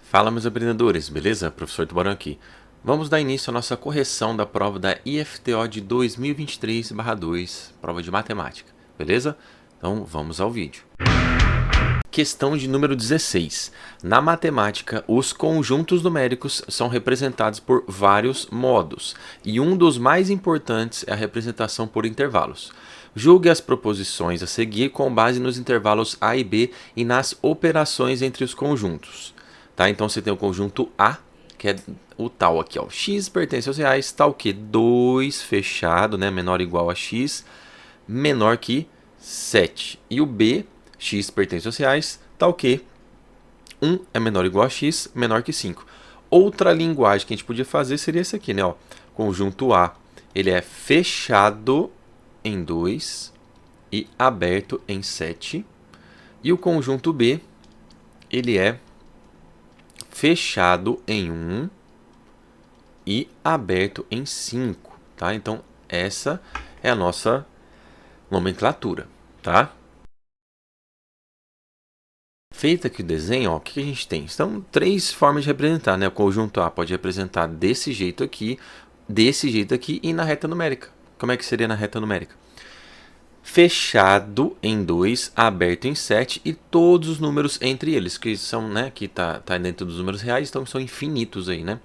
Fala, meus aprendedores, beleza? Professor Tubarão aqui. Vamos dar início à nossa correção da prova da IFTO de 2023/2, prova de matemática, beleza? Então vamos ao vídeo. Questão de número 16. Na matemática, os conjuntos numéricos são representados por vários modos, e um dos mais importantes é a representação por intervalos. Julgue as proposições a seguir com base nos intervalos A e B e nas operações entre os conjuntos. Tá? Então você tem o conjunto A, que é o tal aqui, ó. X pertence aos reais, tal que 2 fechado, né, menor ou igual a x, menor que 7. E o B, x pertence aos reais, tal que 1 é menor ou igual a x, menor que 5. Outra linguagem que a gente podia fazer seria esse aqui, né, ó. Conjunto A, ele é fechado em 2 e aberto em 7. E o conjunto B, ele é fechado em 1 e aberto em 5, tá? Então, essa é a nossa nomenclatura, tá? Feito aqui o desenho, ó, o que a gente tem? Então, três formas de representar, né? O conjunto A pode representar desse jeito aqui e na reta numérica. Como é que seria na reta numérica? Fechado em 2, aberto em 7 e todos os números entre eles, que são, né, que tá dentro dos números reais, então são infinitos aí, né?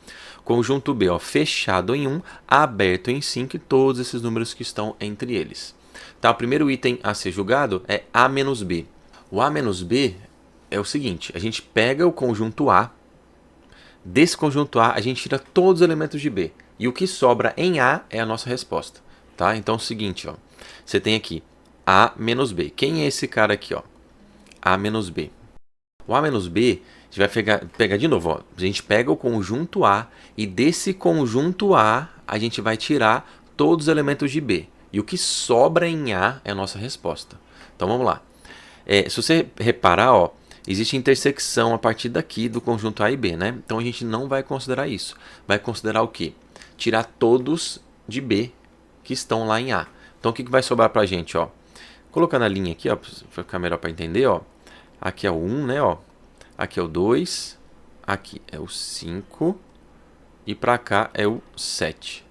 Conjunto B, ó, fechado em 1, aberto em 5 e todos esses números que estão entre eles. Tá, o primeiro item a ser julgado é A menos B. O A menos B é o seguinte, a gente pega o conjunto A, desse conjunto A a gente tira todos os elementos de B, e o que sobra em A é a nossa resposta, tá? Então é o seguinte, ó, você tem aqui A menos B. Quem é esse cara aqui, ó? A menos B. O A menos B, a gente vai pegar de novo, ó. A gente pega o conjunto A e desse conjunto A a gente vai tirar todos os elementos de B. E o que sobra em A é a nossa resposta. Então vamos lá. Se você reparar, ó, existe intersecção a partir daqui do conjunto A e B, né? Então a gente não vai considerar isso. Vai considerar o quê? Tirar todos de B que estão lá em A. Então o que vai sobrar pra gente, ó? Colocando a linha aqui, ó, para ficar melhor para entender, ó. Aqui é o 1, né, ó. Aqui é o 2, aqui é o 5 e para cá é o 7.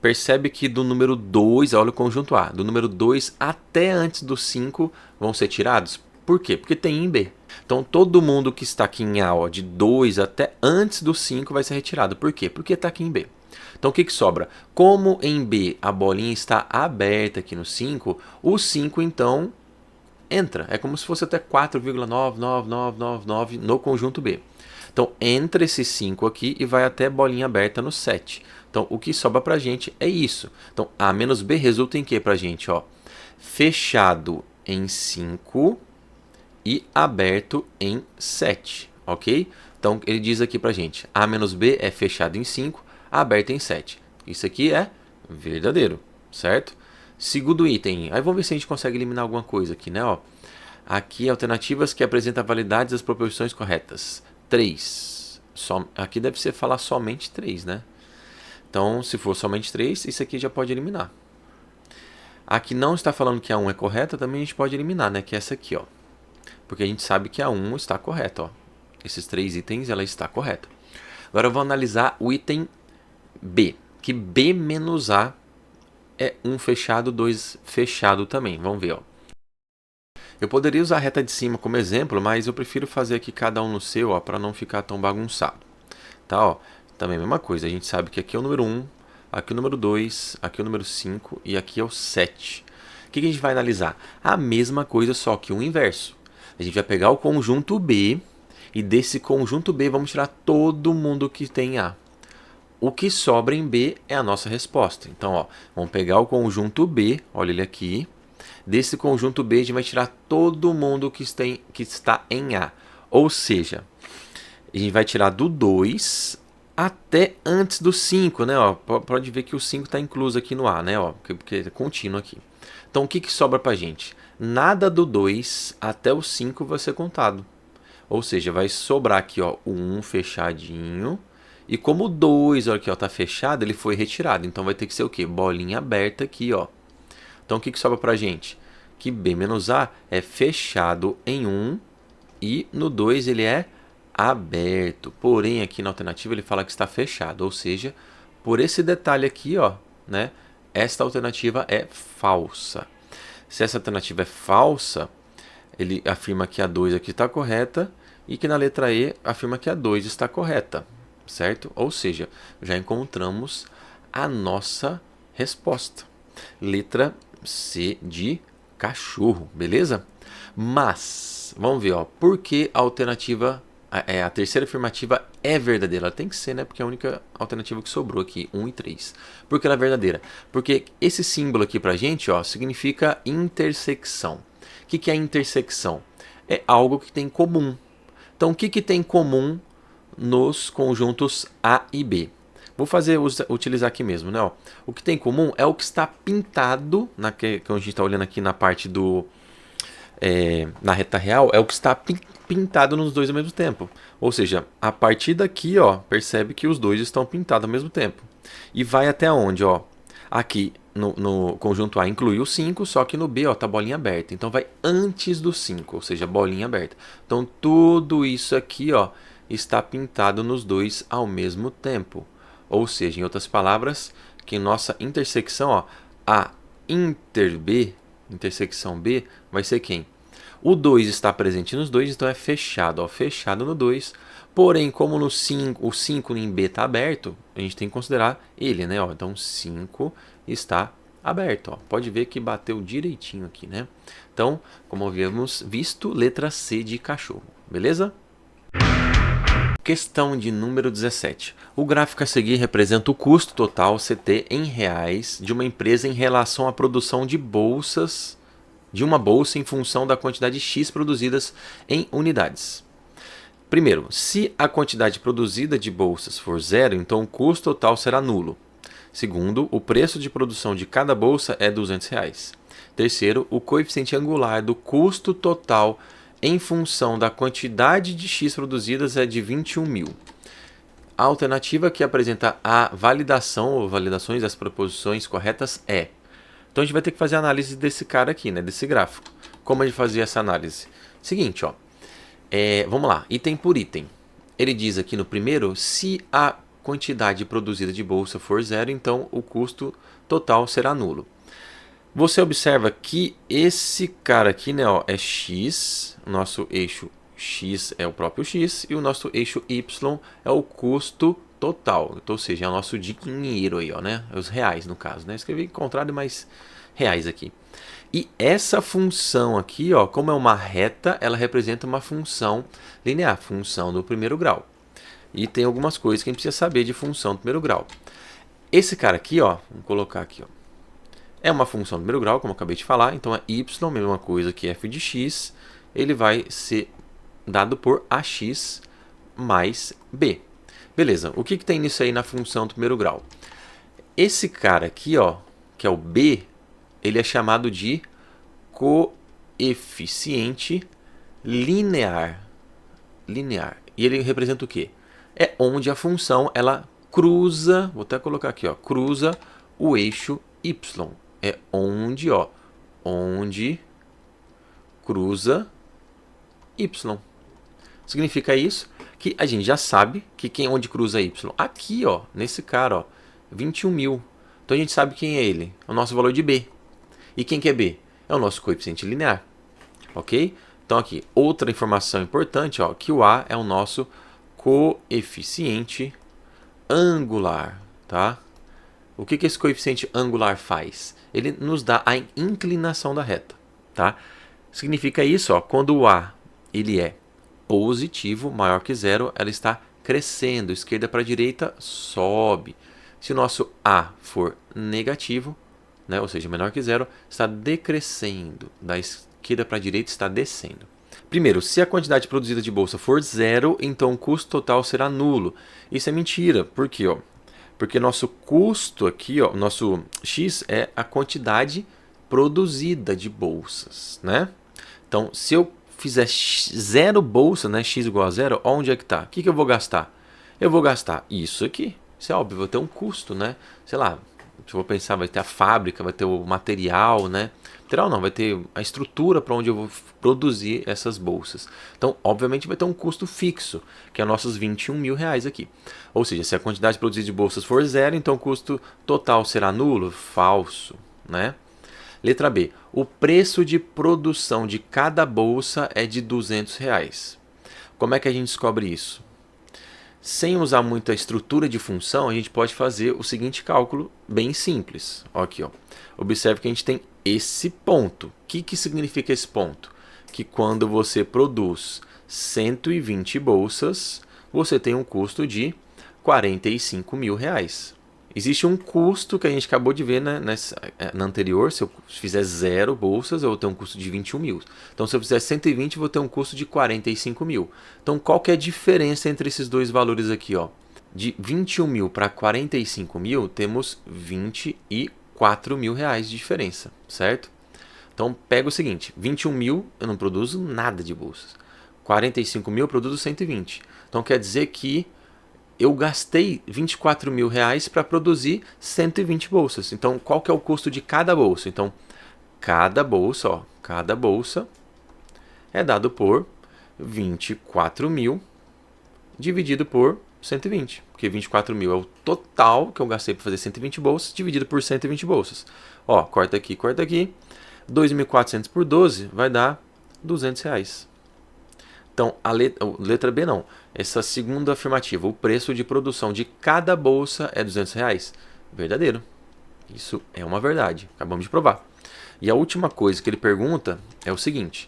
Percebe que do número 2, olha o conjunto A, do número 2 até antes do 5 vão ser tirados. Por quê? Porque tem em B. Então todo mundo que está aqui em A, ó, de 2 até antes do 5 vai ser retirado. Por quê? Porque está aqui em B. Então o que sobra? Como em B a bolinha está aberta aqui no 5, o 5 então entra. É como se fosse até 4,99999 no conjunto B. Então entra esse 5 aqui e vai até bolinha aberta no 7. Então o que sobra pra gente é isso. Então A menos B resulta em que pra gente? Ó? Fechado em 5 e aberto em 7. Ok? Então ele diz aqui pra gente, A menos B é fechado em 5, aberto em 7. Isso aqui é verdadeiro, certo? Segundo item, aí vamos ver se a gente consegue eliminar alguma coisa aqui, né? Ó, aqui alternativas que apresentam a validade das proposições corretas. 3. Aqui deve ser falar somente 3, né? Então, se for somente 3, isso aqui já pode eliminar. Aqui não está falando que a 1 é correta, também a gente pode eliminar, né? Que é essa aqui, ó. Porque a gente sabe que a 1 está correta, ó. Esses 3 itens, ela está correta. Agora eu vou analisar o item B, que B menos A é 1 fechado, 2 fechado também. Vamos ver, ó. Eu poderia usar a reta de cima como exemplo, mas eu prefiro fazer aqui cada um no seu, ó, para não ficar tão bagunçado. Tá, ó. Também a mesma coisa, a gente sabe que aqui é o número 1, aqui é o número 2, aqui é o número 5 e aqui é o 7. O que a gente vai analisar? A mesma coisa, só que o inverso. A gente vai pegar o conjunto B e desse conjunto B vamos tirar todo mundo que tem A. O que sobra em B é a nossa resposta. Então, ó, vamos pegar o conjunto B, olha ele aqui. Desse conjunto B, a gente vai tirar todo mundo que está em A. Ou seja, a gente vai tirar do 2 até antes do 5, né? Ó, pode ver que o 5 está incluso aqui no A, né? Ó, porque é contínuo aqui. Então, o que sobra pra gente? Nada do 2 até o 5 vai ser contado. Ou seja, vai sobrar aqui, ó, o 1 fechadinho. E como o 2, olha aqui, ó, tá fechado, ele foi retirado. Então vai ter que ser o quê? Bolinha aberta aqui, ó. Então o que sobra pra gente? Que B menos A é fechado em 1 e no 2 ele é aberto. Porém, aqui na alternativa ele fala que está fechado. Ou seja, por esse detalhe aqui, ó, né, esta alternativa é falsa. Se essa alternativa é falsa, ele afirma que a 2 aqui está correta e que na letra E afirma que a 2 está correta, certo? Ou seja, já encontramos a nossa resposta. Letra C de cachorro, beleza? Mas, vamos ver, ó, por que a alternativa, a terceira afirmativa é verdadeira? Ela tem que ser, né? Porque é a única alternativa que sobrou aqui, 1 e 3. Por que ela é verdadeira? Porque esse símbolo aqui pra gente, ó, significa intersecção. O que é intersecção? É algo que tem em comum. Então, o que tem em comum nos conjuntos A e B? Vou utilizar aqui mesmo, né? Ó. O que tem em comum é o que está pintado, que a gente está olhando aqui na parte na reta real, é o que está pintado nos dois ao mesmo tempo. Ou seja, a partir daqui, ó, percebe que os dois estão pintados ao mesmo tempo. E vai até onde, ó? Aqui no conjunto A inclui o 5, só que no B, ó, tá bolinha aberta. Então vai antes do 5, ou seja, bolinha aberta. Então tudo isso aqui, ó, está pintado nos dois ao mesmo tempo. Ou seja, em outras palavras, que nossa intersecção, ó, a intersecção B, vai ser quem? O 2 está presente nos dois, então é fechado, ó, fechado no 2. Porém, como no 5, o 5 em B está aberto, a gente tem que considerar ele, né? Ó, então 5 está aberto. Ó. Pode ver que bateu direitinho aqui, né? Então, como havíamos visto, letra C de cachorro, beleza? Questão de número 17. O gráfico a seguir representa o custo total CT em reais de uma empresa em relação à produção de uma bolsa em função da quantidade X produzidas em unidades. Primeiro, se a quantidade produzida de bolsas for zero, então o custo total será nulo. Segundo, o preço de produção de cada bolsa é R$200. Terceiro, o coeficiente angular do custo total em função da quantidade de X produzidas é de 21.000. A alternativa que apresenta a validação ou validações das proposições corretas é. Então a gente vai ter que fazer a análise desse cara aqui, né, desse gráfico. Como a gente fazia essa análise? Seguinte, ó. Vamos lá, item por item. Ele diz aqui no primeiro, se a quantidade produzida de bolsa for zero, então o custo total será nulo. Você observa que esse cara aqui, né, ó, é X, o nosso eixo X é o próprio X, e o nosso eixo Y é o custo total, então, ou seja, é o nosso dinheiro aí, ó, né, os reais no caso, né, escrevi contrário, mas reais aqui. E essa função aqui, ó, como é uma reta, ela representa uma função linear, função do primeiro grau. E tem algumas coisas que a gente precisa saber de função do primeiro grau. Esse cara aqui, ó, vamos colocar aqui, ó, é uma função do primeiro grau, como eu acabei de falar, então é y, mesma coisa que f de x, ele vai ser dado por ax mais b. Beleza, o que tem nisso aí na função do primeiro grau? Esse cara aqui, ó, que é o b, ele é chamado de coeficiente linear. E ele representa o quê? É onde a função ela cruza, vou até colocar aqui, ó, cruza o eixo y. É onde, ó, onde cruza y. Significa isso que a gente já sabe que onde cruza y? Aqui, ó, nesse cara, ó, 21.000. Então a gente sabe quem é ele, é o nosso valor de b. E quem que é b? É o nosso coeficiente linear, ok? Então aqui, outra informação importante, ó, que o a é o nosso coeficiente angular, tá? O que esse coeficiente angular faz? Ele nos dá a inclinação da reta, tá? Significa isso, ó, quando o a ele é positivo, maior que zero, ela está crescendo, esquerda para direita, sobe. Se o nosso a for negativo, né, ou seja, menor que zero, está decrescendo, da esquerda para a direita está descendo. Primeiro, se a quantidade produzida de bolsa for zero, então o custo total será nulo. Isso é mentira, por quê? Ó? Porque nosso custo aqui, ó, nosso X é a quantidade produzida de bolsas, né? Então, se eu fizer zero bolsa, né, X igual a zero, onde é que está? O que eu vou gastar? Eu vou gastar isso aqui. Isso é óbvio, vai ter um custo, né? Sei lá, se eu vou pensar, vai ter a fábrica, vai ter o material, né? material não, vai ter a estrutura para onde eu vou produzir essas bolsas. Então, obviamente, vai ter um custo fixo, que é nossos 21 mil reais aqui. Ou seja, se a quantidade produzida de bolsas for zero, então o custo total será nulo? Falso, né? Letra B. O preço de produção de cada bolsa é de 200 reais. Como é que a gente descobre isso? Sem usar muita estrutura de função, a gente pode fazer o seguinte cálculo bem simples. Aqui, ó. Observe que a gente tem esse ponto. O que significa esse ponto? Que quando você produz 120 bolsas, você tem um custo de 45 mil reais. Existe um custo que a gente acabou de ver, né, na anterior. Se eu fizer 0 bolsas, eu vou ter um custo de 21 mil. Então, se eu fizer 120, eu vou ter um custo de 45 mil. Então, qual que é a diferença entre esses dois valores aqui? Ó? De 21 mil para 45 mil, temos 24 mil reais de diferença, certo? Então, pega o seguinte, 21 mil eu não produzo nada de bolsas. 45 mil eu produzo 120. Então, quer dizer que eu gastei 24 mil reais para produzir 120 bolsas. Então, qual que é o custo de cada bolsa? Então, cada bolsa é dado por 24 mil dividido por 120. Porque 24 mil é o total que eu gastei para fazer 120 bolsas, dividido por 120 bolsas. Ó, corta aqui. 2.400 por 12 vai dar 200 reais. Então, a letra B não. Essa segunda afirmativa, o preço de produção de cada bolsa é 200 reais. Verdadeiro. Isso é uma verdade. Acabamos de provar. E a última coisa que ele pergunta é o seguinte.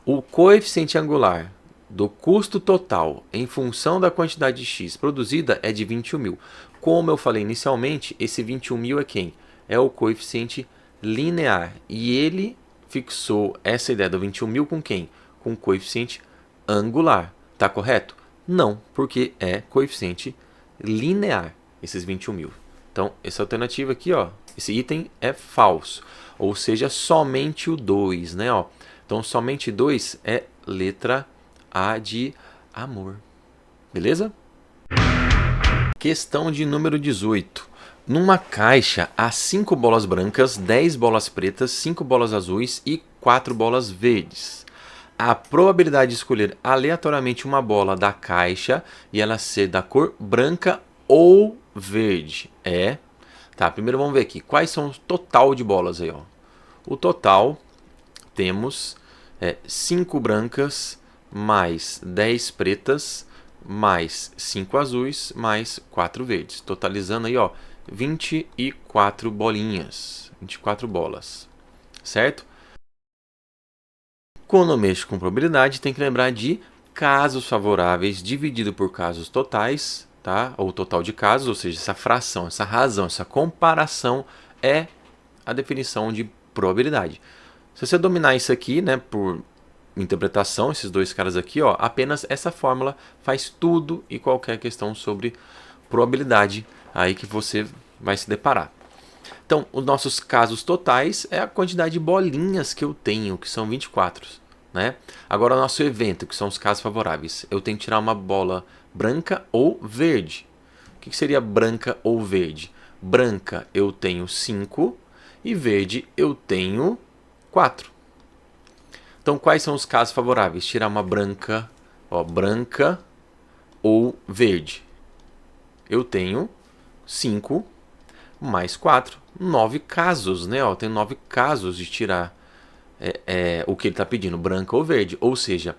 O coeficiente angular do custo total em função da quantidade de X produzida é de 21 mil. Como eu falei inicialmente, esse 21 mil é quem? É o coeficiente linear. E ele fixou essa ideia do 21 mil com quem? Com o coeficiente angular. Tá correto? Não, porque é coeficiente linear, esses 21 mil. Então, essa alternativa aqui, ó, esse item é falso. Ou seja, somente o 2, né? Ó. Então, somente 2 é letra A de amor. Beleza? Questão de número 18. Numa caixa há 5 bolas brancas, 10 bolas pretas, 5 bolas azuis e 4 bolas verdes. A probabilidade de escolher aleatoriamente uma bola da caixa e ela ser da cor branca ou verde é... Tá, primeiro vamos ver aqui. Quais são o total de bolas aí, ó? O total temos 5 brancas, mais 10 pretas, mais 5 azuis, mais 4 verdes. Totalizando aí, ó, 24 bolinhas. 24 bolas. Certo? Quando eu mexo com probabilidade, tem que lembrar de casos favoráveis dividido por casos totais, tá? Ou total de casos, ou seja, essa fração, essa razão, essa comparação é a definição de probabilidade. Se você dominar isso aqui, né, por interpretação, esses dois caras aqui, ó, apenas essa fórmula faz tudo e qualquer questão sobre probabilidade aí que você vai se deparar. Então, os nossos casos totais é a quantidade de bolinhas que eu tenho, que são 24. Né? Agora, o nosso evento, que são os casos favoráveis. Eu tenho que tirar uma bola branca ou verde. O que seria branca ou verde? Branca eu tenho 5 e verde eu tenho 4. Então, quais são os casos favoráveis? Tirar uma branca, ó, branca ou verde. Eu tenho 5 mais 4, 9 casos, né? Ó, tem 9 casos de tirar o que ele está pedindo, branca ou verde. Ou seja,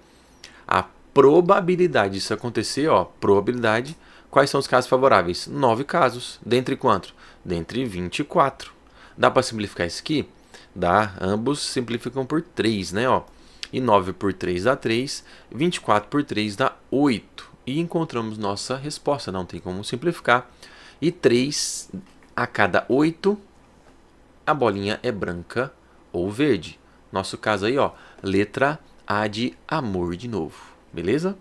a probabilidade disso acontecer, ó, probabilidade, quais são os casos favoráveis? 9 casos. Dentre quanto? Dentre 24. Dá para simplificar isso aqui? Dá, ambos simplificam por 3, né? Ó. E 9 por 3 dá 3, 24 por 3 dá 8. E encontramos nossa resposta, não tem como simplificar. E 3... a cada 8, a bolinha é branca ou verde. Nosso caso aí, ó, letra A de amor de novo. Beleza?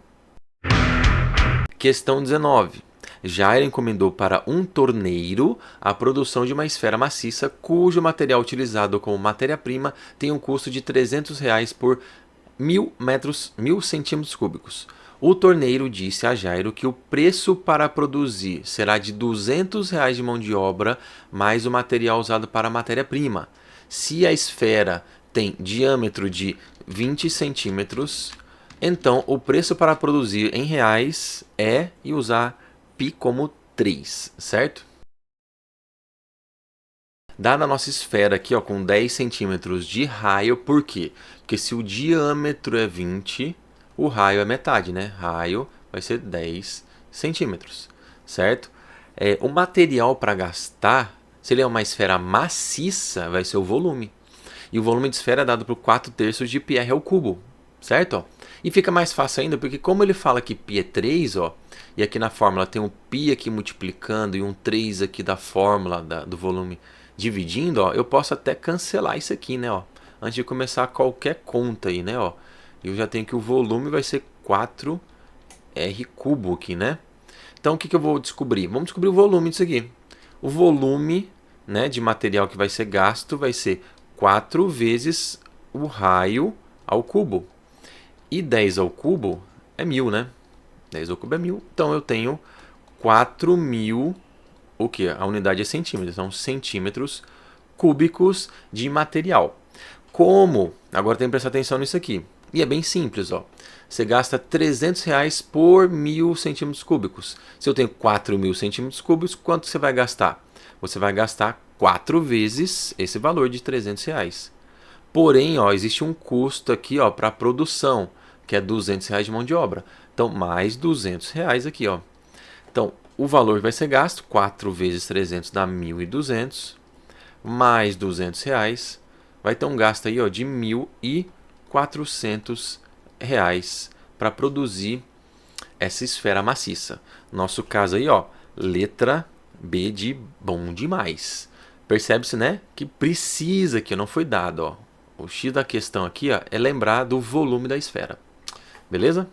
Questão 19. Jair encomendou para um torneiro a produção de uma esfera maciça cujo material utilizado como matéria-prima tem um custo de R$300 por 1.000 centímetros cúbicos. O torneiro disse a Jairo que o preço para produzir será de R$200 de mão de obra mais o material usado para a matéria-prima. Se a esfera tem diâmetro de 20 centímetros, então o preço para produzir em reais é e usar π como 3, certo? Dada a nossa esfera aqui, ó, com 10 centímetros de raio, por quê? Porque se o diâmetro é 20, o raio é metade, né? Raio vai ser 10 centímetros, certo? O material para gastar, se ele é uma esfera maciça, vai ser o volume. E o volume de esfera é dado por 4/3 de πr ao cubo, certo? Ó, e fica mais fácil ainda, porque como ele fala que π é 3, ó, e aqui na fórmula tem um π aqui multiplicando e um 3 aqui da fórmula do volume dividindo, ó, eu posso até cancelar isso aqui, né, ó, antes de começar qualquer conta aí, né, ó. Eu já tenho que o volume vai ser 4r cubo aqui, né? Então o que eu vou descobrir? Vamos descobrir o volume disso aqui. O volume, né, de material que vai ser gasto vai ser 4 vezes o raio ao cubo. E 10 ao cubo é 1000, né? 10 ao cubo é 1000. Então eu tenho 4.000, o que? A unidade é centímetros, então centímetros cúbicos de material. Como? Agora tem que prestar atenção nisso aqui. E é bem simples, ó. Você gasta R$300 por 1.000 centímetros cúbicos. Se eu tenho 4.000 centímetros cúbicos, quanto você vai gastar? Você vai gastar 4 vezes esse valor de R$300. Porém, ó, existe um custo aqui, ó, para produção, que é R$200 de mão de obra. Então, mais R$200 aqui, ó. Então, o valor vai ser gasto, 4 vezes 300 dá 1.200, mais R$200, vai ter um gasto aí, ó, de R$1.400 para produzir essa esfera maciça. Nosso caso aí, ó, letra B de bom demais. Percebe-se, né, que precisa, que não foi dado, ó. O X da questão aqui, ó, é lembrar do volume da esfera. Beleza?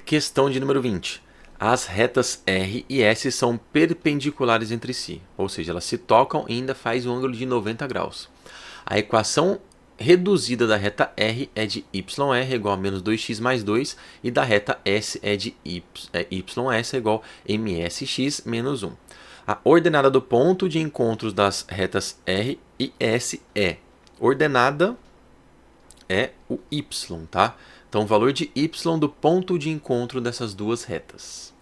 Questão de número 20. As retas R e S são perpendiculares entre si, ou seja, elas se tocam e ainda faz um ângulo de 90 graus. A equação reduzida da reta R é de YR igual a menos 2x mais 2 e da reta S é de YS igual a MSX menos 1. A ordenada do ponto de encontros das retas R e S é ordenada é o Y, tá? Então, o valor de Y do ponto de encontro dessas duas retas.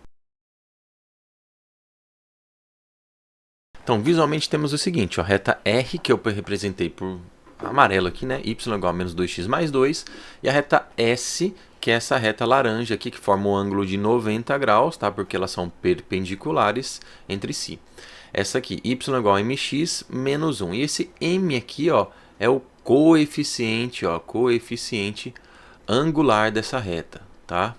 Então, visualmente temos o seguinte, ó, a reta R, que eu representei por amarelo aqui, né? Y igual a menos 2x mais 2. E a reta S, que é essa reta laranja aqui, que forma um ângulo de 90 graus, tá? Porque elas são perpendiculares entre si. Essa aqui, y igual a mx menos 1. E esse m aqui, ó, é o coeficiente, ó, coeficiente angular dessa reta, tá?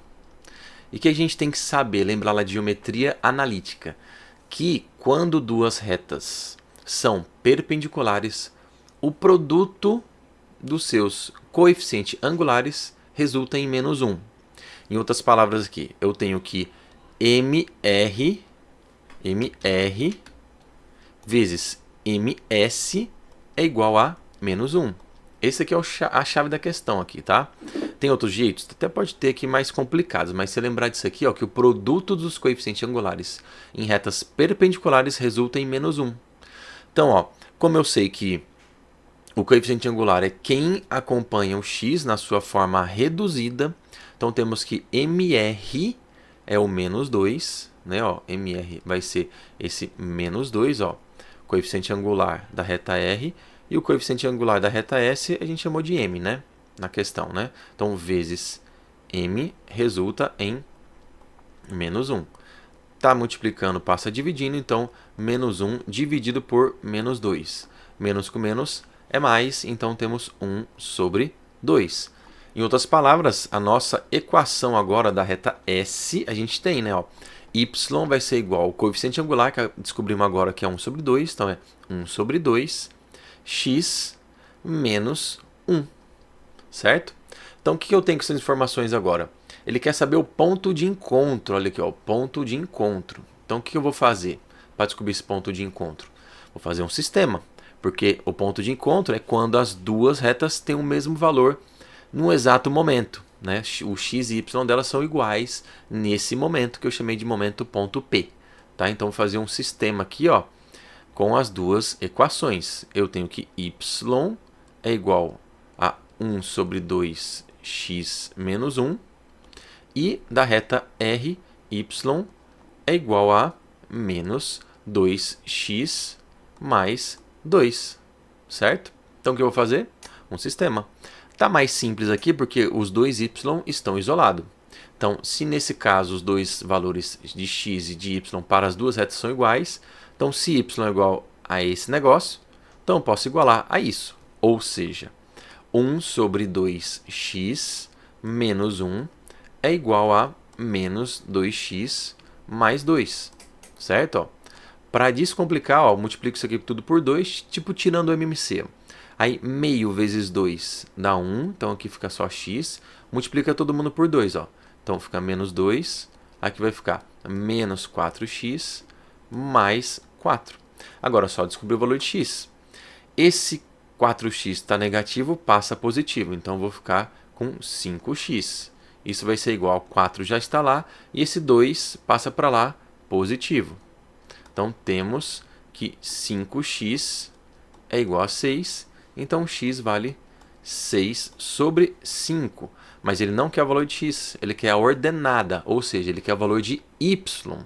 E que a gente tem que saber, lembrar lá de geometria analítica, que quando duas retas são perpendiculares, o produto dos seus coeficientes angulares resulta em menos 1. Em outras palavras aqui, eu tenho que MR vezes MS é igual a menos 1. Esse aqui é a chave da questão aqui, tá? Tem outros jeitos? Até pode ter aqui mais complicados, mas se lembrar disso aqui, ó, que o produto dos coeficientes angulares em retas perpendiculares resulta em menos 1. Então, ó, como eu sei que o coeficiente angular é quem acompanha o x na sua forma reduzida, então temos que MR é o menos 2, né? Ó, MR vai ser esse menos 2, ó, coeficiente angular da reta R, e o coeficiente angular da reta S a gente chamou de M, né? Na questão, né? Então, vezes M resulta em menos 1. Tá multiplicando, passa dividindo, então menos 1 dividido por menos 2. Menos com menos é mais, então temos 1 sobre 2. Em outras palavras, a nossa equação agora da reta S, a gente tem, né? Ó, y vai ser igual ao coeficiente angular, que descobrimos agora que é 1 sobre 2, então é 1 sobre 2, x menos 1, certo? Então, o que eu tenho com essas informações agora? Ele quer saber o ponto de encontro, olha aqui, ó, o ponto de encontro. Então, o que eu vou fazer para descobrir esse ponto de encontro? Vou fazer um sistema, porque o ponto de encontro é quando as duas retas têm o mesmo valor no exato momento, né? O x e y delas são iguais nesse momento, que eu chamei de momento ponto P. Tá? Então, vou fazer um sistema aqui, ó, com as duas equações. Eu tenho que y é igual a 1 sobre 2x menos 1. E da reta R, y é igual a menos 2x mais 2. Certo? Então o que eu vou fazer? Um sistema. Está mais simples aqui porque os dois y estão isolados. Então, se nesse caso os dois valores de x e de y para as duas retas são iguais, então se y é igual a esse negócio, então eu posso igualar a isso. Ou seja, 1 sobre 2x menos 1 é igual a menos 2x mais 2. Certo? Para descomplicar, ó, multiplico isso aqui tudo por 2, tipo tirando o MMC. Aí, meio vezes 2 dá 1, então aqui fica só x. Multiplica todo mundo por 2, ó. Então fica menos 2, aqui vai ficar menos 4x mais 4. Agora só descobrir o valor de x. Esse 4x está negativo, passa positivo, então vou ficar com 5x. Isso vai ser igual a 4 já está lá, e esse 2 passa para lá, positivo. Então temos que 5x é igual a 6, então x vale 6 sobre 5. Mas ele não quer o valor de x, ele quer a ordenada, ou seja, ele quer o valor de y.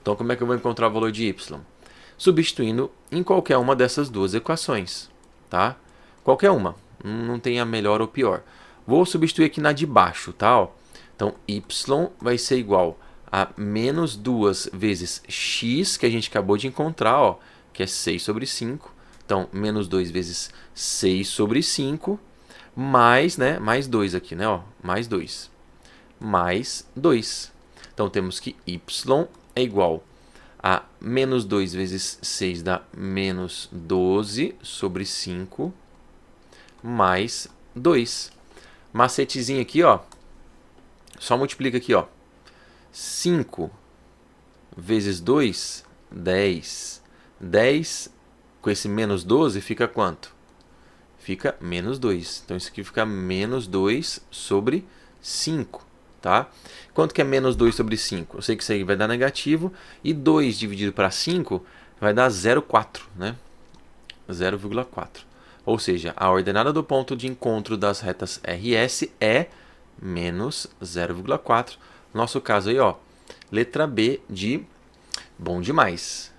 Então como é que eu vou encontrar o valor de y? Substituindo em qualquer uma dessas duas equações. Tá? Qualquer uma, não tem a melhor ou pior. Vou substituir aqui na de baixo, tá? Ó. Então y vai ser igual a menos 2 vezes x, que a gente acabou de encontrar, ó, que é 6 sobre 5. Então, menos 2 vezes 6 sobre 5, mais, né, mais 2 aqui, né, ó, mais 2. Mais 2. Então, temos que y é igual a menos 2 vezes 6 dá menos 12 sobre 5, mais 2. Macetezinho aqui, ó, só multiplica aqui, ó. 5 vezes 2, 10. 10 com esse menos 12 fica quanto? Fica menos 2. Então isso aqui fica menos 2 sobre 5. Tá? Quanto que é menos 2 sobre 5? Eu sei que isso aí vai dar negativo. E 2 dividido para 5 vai dar 0,4. Né? 0,4. Ou seja, a ordenada do ponto de encontro das retas RS é menos 0,4. Nosso caso aí, ó, letra B de bom demais.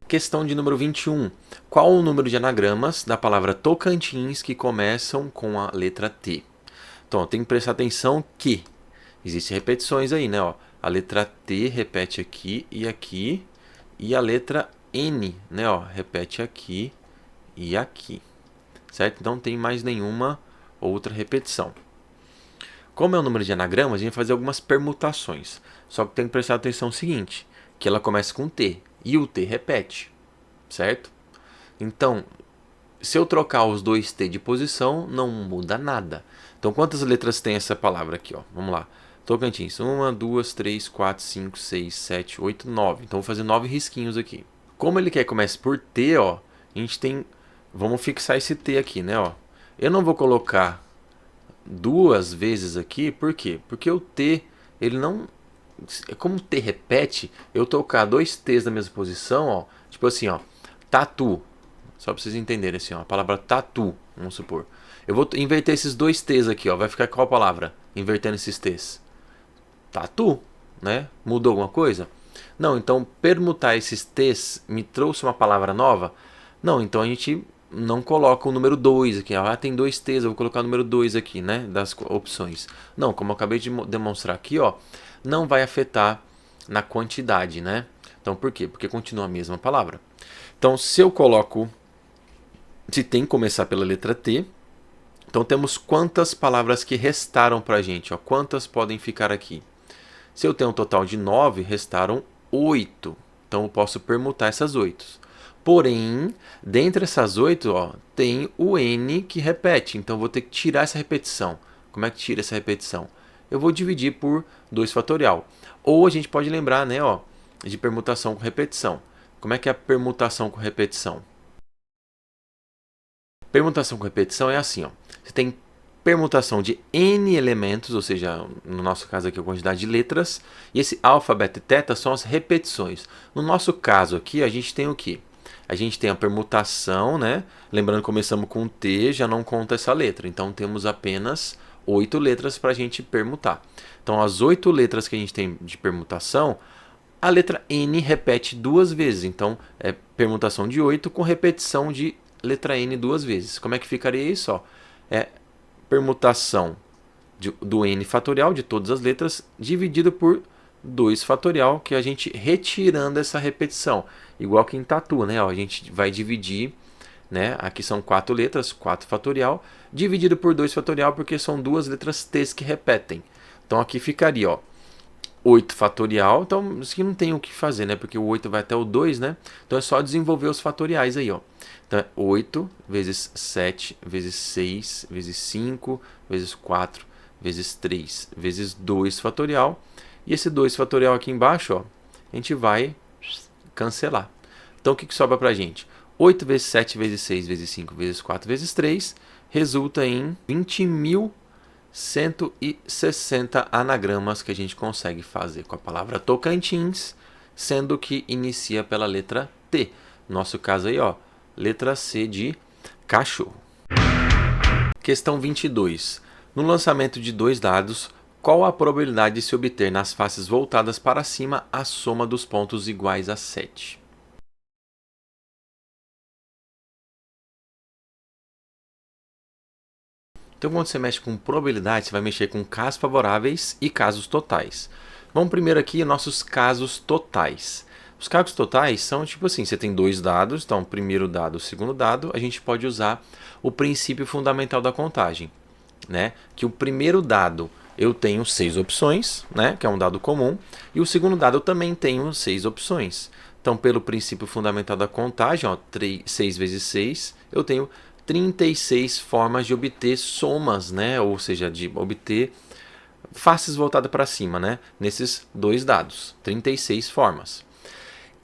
Questão de número 21. Qual o número de anagramas da palavra Tocantins que começam com a letra T? Então, tem que prestar atenção que existem repetições aí, né? Ó, a letra T repete aqui, e a letra N, né? Ó, repete aqui e aqui. Certo? Então, não tem mais nenhuma outra repetição. Como é o número de anagramas, a gente vai fazer algumas permutações. Só que tem que prestar atenção no seguinte, que ela começa com T, e o T repete, certo? Então, se eu trocar os dois T de posição, não muda nada. Então, quantas letras tem essa palavra aqui? Ó? Vamos lá. Tocantins. 1, 2, 3, 4, 5, 6, 7, 8, 9. Então, vou fazer 9 risquinhos aqui. Como ele quer que comece por T, ó, a gente tem... Vamos fixar esse T aqui, né? Ó. Eu não vou colocar duas vezes aqui, por quê? Porque o T, ele não... Como o T repete, eu tocar dois T's na mesma posição, ó, tipo assim, ó, tatu. Só para vocês entenderem assim, ó, a palavra tatu, vamos supor. Eu vou inverter esses dois T's aqui, ó, vai ficar qual palavra? Invertendo esses T's. Tatu, né? Mudou alguma coisa? Não, então permutar esses T's me trouxe uma palavra nova? Não, então a gente não coloca o número 2 aqui. Ah, tem dois T's, eu vou colocar o número 2 aqui, né? Das opções. Não, como eu acabei de demonstrar aqui, ó, não vai afetar na quantidade, né? Então, por quê? Porque continua a mesma palavra. Então, se eu coloco... Se tem que começar pela letra T, então temos quantas palavras que restaram para a gente, ó? Quantas podem ficar aqui? Se eu tenho um total de 9, restaram 8. Então, eu posso permutar essas 8. Porém, dentre essas 8, ó, tem o N que repete. Então, eu vou ter que tirar essa repetição. Como é que tira essa repetição? Eu vou dividir por 2 fatorial. Ou a gente pode lembrar, né, ó, de permutação com repetição. Como é que é a permutação com repetição? Permutação com repetição é assim, ó. Você tem permutação de N elementos, ou seja, no nosso caso aqui a quantidade de letras, e esse alfa, beta e teta são as repetições. No nosso caso aqui, a gente tem o quê? A gente tem a permutação, né? Lembrando que começamos com T, já não conta essa letra. Então temos apenas 8 letras para a gente permutar. Então as 8 letras que a gente tem de permutação, a letra N repete 2 vezes. Então é permutação de 8 com repetição de letra N 2 vezes. Como é que ficaria isso? Ó? É permutação do N fatorial, de todas as letras, dividido por 2 fatorial, que a gente retirando essa repetição. Igual que em tatu, né? Ó, a gente vai dividir, né? Aqui são 4 letras, 4 fatorial, dividido por 2 fatorial, porque são 2 letras T que repetem. Então aqui ficaria, ó, 8 fatorial. Então isso aqui não tem o que fazer, né? Porque o 8 vai até o 2, né? Então é só desenvolver os fatoriais aí, ó. Então é 8 vezes 7 vezes 6 vezes 5 vezes 4 vezes 3 vezes 2 fatorial. E esse 2 fatorial aqui embaixo, ó, a gente vai cancelar. Então o que sobra pra gente? 8 vezes 7 vezes 6 vezes 5 vezes 4 vezes 3 resulta em 20.160 anagramas que a gente consegue fazer com a palavra Tocantins, sendo que inicia pela letra T. Nosso caso aí, ó, letra C de cachorro. Questão 22. No lançamento de 2 dados, qual a probabilidade de se obter nas faces voltadas para cima a soma dos pontos iguais a 7? Então, quando você mexe com probabilidade, você vai mexer com casos favoráveis e casos totais. Vamos primeiro aqui nossos casos totais. Os casos totais são tipo assim, você tem 2 dados, então primeiro dado, segundo dado, a gente pode usar o princípio fundamental da contagem, né? Que o primeiro dado eu tenho 6 opções, né? Que é um dado comum, e o segundo dado eu também tenho 6 opções. Então, pelo princípio fundamental da contagem, ó, 6 vezes 6, eu tenho 36 formas de obter somas, né? Ou seja, de obter faces voltadas para cima, né? Nesses 2 dados, 36 formas.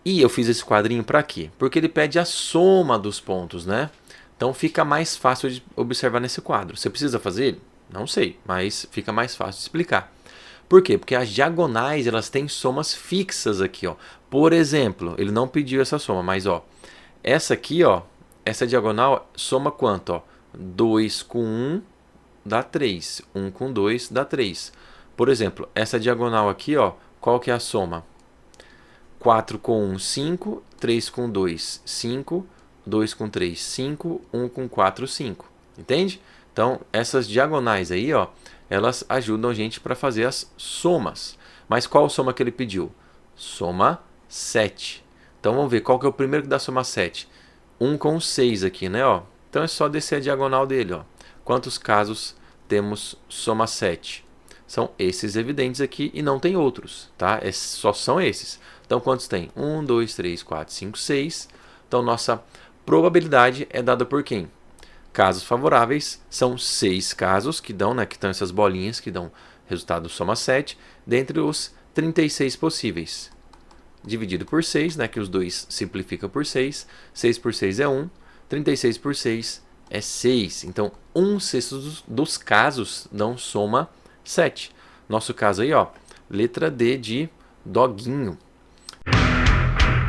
E eu fiz esse quadrinho para quê? Porque ele pede a soma dos pontos, né? Então fica mais fácil de observar nesse quadro. Você precisa fazer ele? Não sei, mas fica mais fácil de explicar. Por quê? Porque as diagonais elas têm somas fixas aqui, ó. Por exemplo, ele não pediu essa soma, mas ó, essa aqui, ó, essa diagonal soma quanto? Ó? 2 com 1 dá 3, 1 com 2 dá 3. Por exemplo, essa diagonal aqui, ó, qual que é a soma? 4 com 1, 5, 3 com 2, 5, 2 com 3, 5, 1 com 4, 5. Entende? Então, essas diagonais aí, ó, elas ajudam a gente para fazer as somas. Mas qual soma que ele pediu? Soma 7. Então, vamos ver qual que é o primeiro que dá soma 7. 1 com 6 aqui, né? Ó. Então, é só descer a diagonal dele. Ó. Quantos casos temos soma 7? São esses evidentes aqui e não tem outros, tá? Só são esses. Então, quantos tem? 1, 2, 3, 4, 5, 6. Então, nossa probabilidade é dada por quem? Casos favoráveis são 6 casos que dão, né? Que estão essas bolinhas que dão resultado soma 7, dentre os 36 possíveis. Dividido por 6, né? Que os 2 simplificam por 6. 6 por 6 é 1. 36 por 6 é 6. Então, 1/6 dos casos dão soma 7. Nosso caso aí, ó, letra D de doguinho.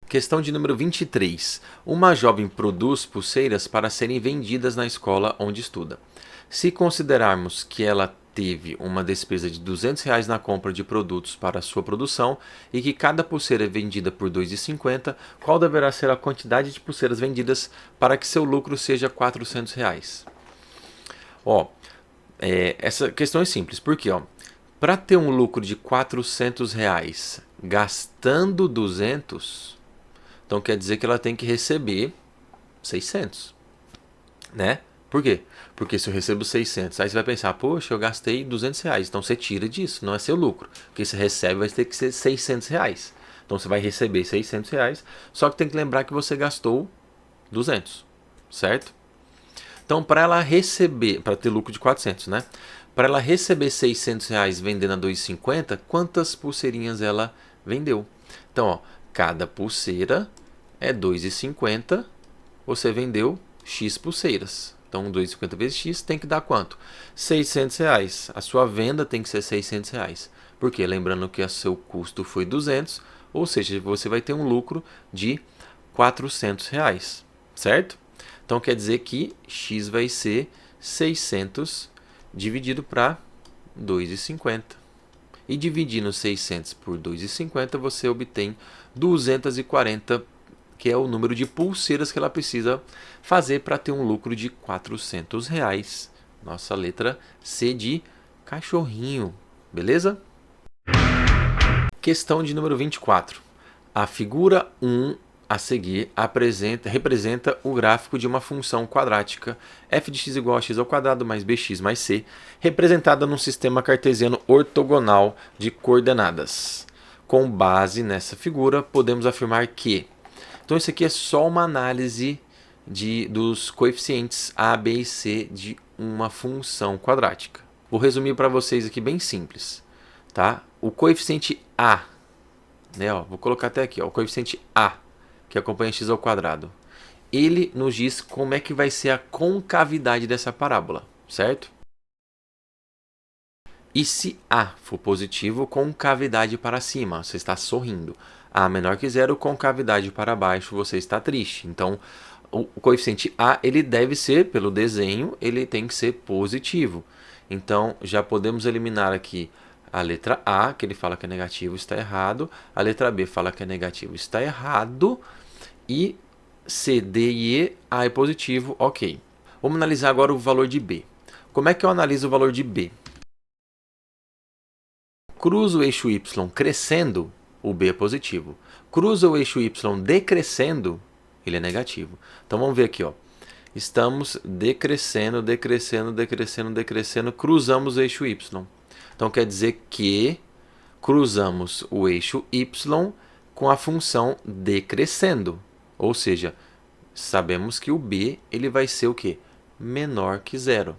Questão de número 23. Uma jovem produz pulseiras para serem vendidas na escola onde estuda. Se considerarmos que ela teve uma despesa de R$ 200 na compra de produtos para sua produção e que cada pulseira é vendida por R$ 2,50, qual deverá ser a quantidade de pulseiras vendidas para que seu lucro seja R$ 400? Ó, essa questão é simples, porque para ter um lucro de R$ 400 gastando 200, então quer dizer que ela tem que receber 600, né? Por quê? Porque se eu recebo 600, aí você vai pensar, poxa, eu gastei R$ 200, então você tira disso, não é seu lucro. Porque você recebe vai ter que ser R$ 600. Então você vai receber R$ 600, só que tem que lembrar que você gastou 200, certo? Então para ela receber, para ter lucro de 400, né? Para ela receber R$ 600 vendendo a 2,50, quantas pulseirinhas ela vendeu? Então, ó, cada pulseira é 2,50, você vendeu X pulseiras. Então, 2,50 vezes X tem que dar quanto? R$ 600. A sua venda tem que ser R$ 600. Por quê? Lembrando que o seu custo foi 200, ou seja, você vai ter um lucro de R$ 400, certo? Então quer dizer que x vai ser 600 dividido para 2,50. E dividindo 600 por 2,50, você obtém 240, que é o número de pulseiras que ela precisa fazer para ter um lucro de R$ 400. Nossa letra C de cachorrinho, beleza? Questão de número 24. A figura 1 a seguir representa o gráfico de uma função quadrática f de x igual a x ao quadrado mais bx mais c, representada num sistema cartesiano ortogonal de coordenadas. Com base nessa figura, podemos afirmar que... Então isso aqui é só uma análise dos coeficientes a, b e c de uma função quadrática. Vou resumir para vocês aqui bem simples. Tá? O coeficiente a, né, ó, vou colocar até aqui, ó, o coeficiente a, que acompanha x ao quadrado, ele nos diz como é que vai ser a concavidade dessa parábola, certo? E se A for positivo, concavidade para cima, você está sorrindo. A menor que zero, concavidade para baixo, você está triste. Então, o coeficiente A, ele deve ser, pelo desenho, ele tem que ser positivo. Então, já podemos eliminar aqui a letra A, que ele fala que é negativo, está errado. A letra B fala que é negativo, está errado. E C, D e E, A é positivo, ok. Vamos analisar agora o valor de B. Como é que eu analiso o valor de B? Cruza o eixo Y crescendo, o B é positivo. Cruza o eixo Y decrescendo, ele é negativo. Então vamos ver aqui, ó. Estamos decrescendo, decrescendo, decrescendo, decrescendo, cruzamos o eixo Y. Então quer dizer que cruzamos o eixo Y com a função decrescendo. Ou seja, sabemos que o B ele vai ser o quê? Menor que zero.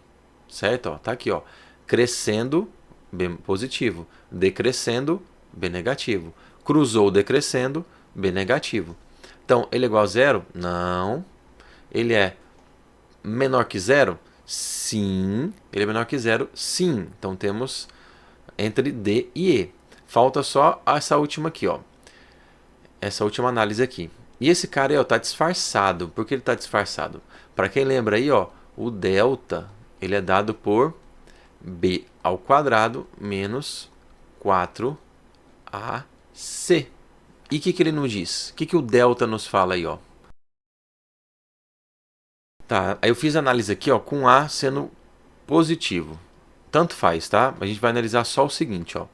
Certo? Ó, tá aqui, ó. Crescendo, B positivo. Decrescendo, B negativo. Cruzou decrescendo, B negativo. Então, ele é igual a zero? Não. Ele é menor que zero? Sim. Ele é menor que zero? Sim. Então, temos entre D e E. Falta só essa última aqui, ó. Essa última análise aqui. E esse cara aí, ó, tá disfarçado. Por que ele tá disfarçado? Para quem lembra aí, ó, o delta, ele é dado por b ao quadrado menos 4ac. E o que ele nos diz? O que o delta nos fala aí, ó? Tá, aí eu fiz a análise aqui, ó, com a sendo positivo. Tanto faz, tá? A gente vai analisar só o seguinte, ó.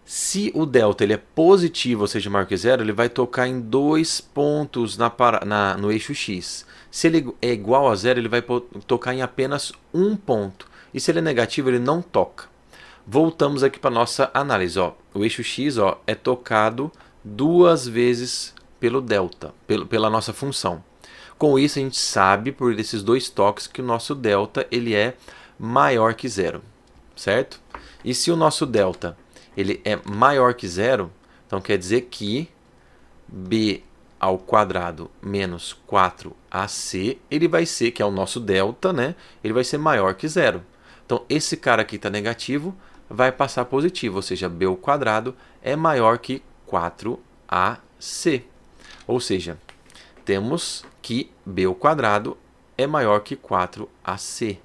Se o delta ele é positivo, ou seja, maior que zero, ele vai tocar em 2 pontos no eixo x. Se ele é igual a zero, ele vai tocar em apenas um ponto. E se ele é negativo, ele não toca. Voltamos aqui para a nossa análise. Ó. O eixo x, ó, é tocado 2 vezes pelo delta, pela nossa função. Com isso, a gente sabe, por esses 2 toques, que o nosso delta ele é maior que zero. Certo? E se o nosso delta ele é maior que zero, então quer dizer que b ao quadrado menos 4ac, ele vai ser, que é o nosso delta, né? Ele vai ser maior que zero. Então, esse cara aqui está negativo, vai passar positivo, ou seja, b ao quadrado é maior que 4ac. Ou seja, temos que b ao quadrado é maior que 4ac.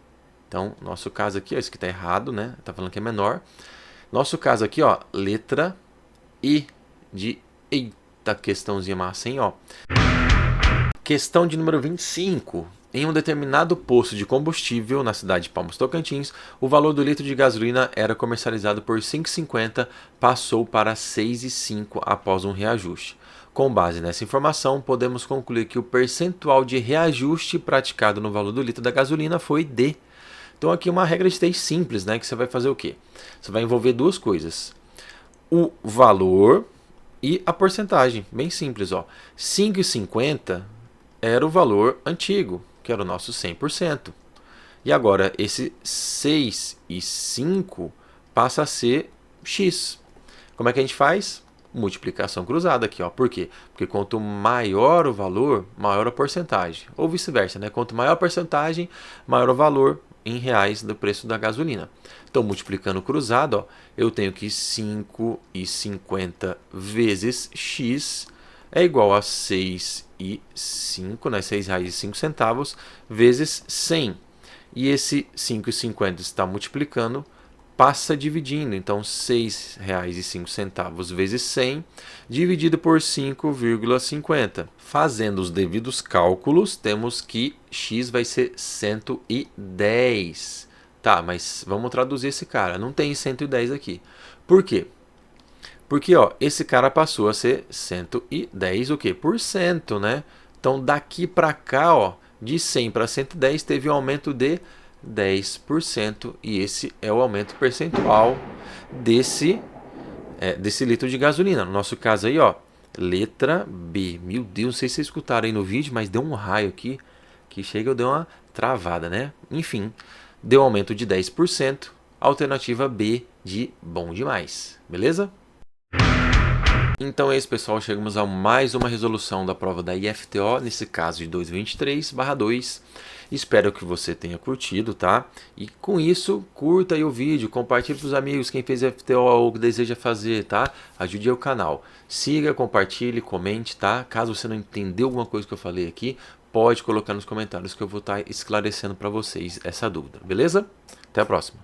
Então, nosso caso aqui, ó, esse aqui está errado, né? Está falando que é menor. Nosso caso aqui, ó, letra E de eita, questãozinha massa, hein, ó. Questão de número 25. Em um determinado posto de combustível na cidade de Palmas, Tocantins, o valor do litro de gasolina era comercializado por R$ 5,50, passou para R$ 6,05 após um reajuste. Com base nessa informação, podemos concluir que o percentual de reajuste praticado no valor do litro da gasolina foi D. Então aqui uma regra de 3 simples, né? Que você vai fazer o quê? Você vai envolver 2 coisas. O valor e a porcentagem. Bem simples, ó. 5,50 era o valor antigo, que era o nosso 100%. E agora esse 6,5 passa a ser X. Como é que a gente faz? Multiplicação cruzada aqui, ó. Por quê? Porque quanto maior o valor, maior a porcentagem. Ou vice-versa, né? Quanto maior a porcentagem, maior o valor em reais do preço da gasolina. Então, multiplicando cruzado, ó, eu tenho que 5,50 vezes X é igual a 6,05, né? R$6,05 vezes 100. E esse 5,50 está multiplicando, passa dividindo. Então, R$6,05 vezes 100 dividido por 5,50. Fazendo os devidos cálculos, temos que x vai ser 110. Tá, mas vamos traduzir esse cara. Não tem 110 aqui. Por quê? Porque ó, esse cara passou a ser 110 o quê? Por cento, né? Então daqui para cá, ó, de 100 para 110 teve um aumento de 10%, e esse é o aumento percentual desse litro de gasolina. No nosso caso aí, ó, letra B. Meu Deus, não sei se vocês escutaram aí no vídeo, mas deu um raio aqui que chega, eu dei uma travada, né? Enfim, deu um aumento de 10%, alternativa B de bom demais, beleza? Então é isso, pessoal, chegamos a mais uma resolução da prova da IFTO, nesse caso de 2023/2. Espero que você tenha curtido, tá? E com isso, curta aí o vídeo, compartilhe para os amigos, quem fez IFTO ou deseja fazer, tá? Ajude o canal. Siga, compartilhe, comente, tá? Caso você não entendeu alguma coisa que eu falei aqui, pode colocar nos comentários que eu vou estar esclarecendo para vocês essa dúvida, beleza? Até a próxima.